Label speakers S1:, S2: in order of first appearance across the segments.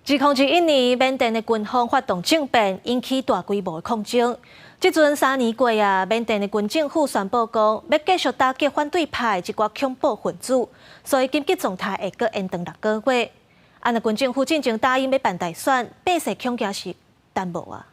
S1: 2021年，缅甸的军方发动政变，引起大规模的抗争。即阵3年过啊，缅甸的军政府宣布讲，要继续打击反对派一寡恐怖分子，所以紧急状态会搁延长6个月。若军政府进前答应要办大选，百姓恐惊是淡薄啊。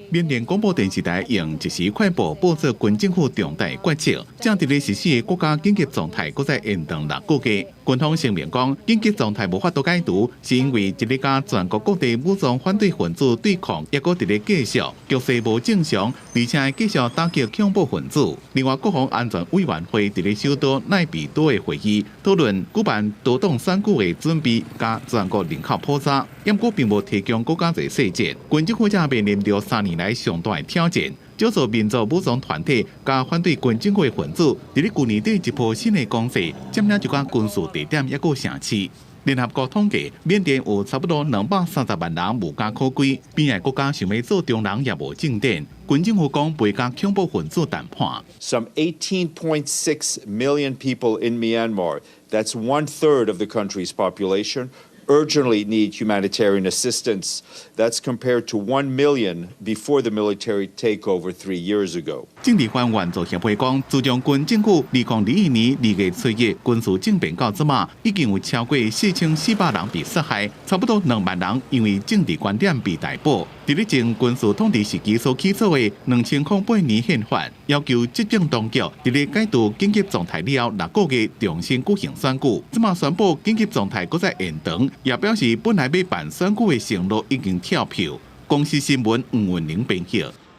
S2: 缅甸广播电视台用即时快报报道军政府重大决策，正伫咧实施的国家紧急状态，搁再延长6个月。军方声明讲，紧急状态无法度解除，是因为一日甲全国各地武装反对分子对抗，也搁伫咧继续，局势无正常，而且会继续打击恐怖分子。另外，国防安全委员会伫咧首都奈比多的会议讨论举办多党选举的准备，加全国人口普查，不过并无提供更加侪细节。军政府正面临着3年来上大的挑战。 少数民族武装团体加反对军政府的分子，伫咧去年底一波新的攻势，占领一寡军事地点，也搁城市。联合国统计，缅甸有差不多230万人无家可归，边个国家想要做中人也无进展。军政府讲袂甲恐怖分子谈判。
S3: Some 18.6 million people in Myanmar. That's 1/3 of the country's population. Urgently need humanitarian assistance. That's compared to 1 million before the military takeover 3 years ago.
S2: 政治犯援助协会讲，自从军政府2022年2月7日军事政变到即马，已经有超过4400人被杀害，差不多2万人因为政治观点被逮捕。伫咧前军事统治时期所起草的2008年宪法，要求执政当局伫咧解除紧急状态了后6个月重新举行选举。即马宣布紧急状态搁再延长。 也表示，本来要办选举的承诺已经跳票。公司新闻黄文玲编辑。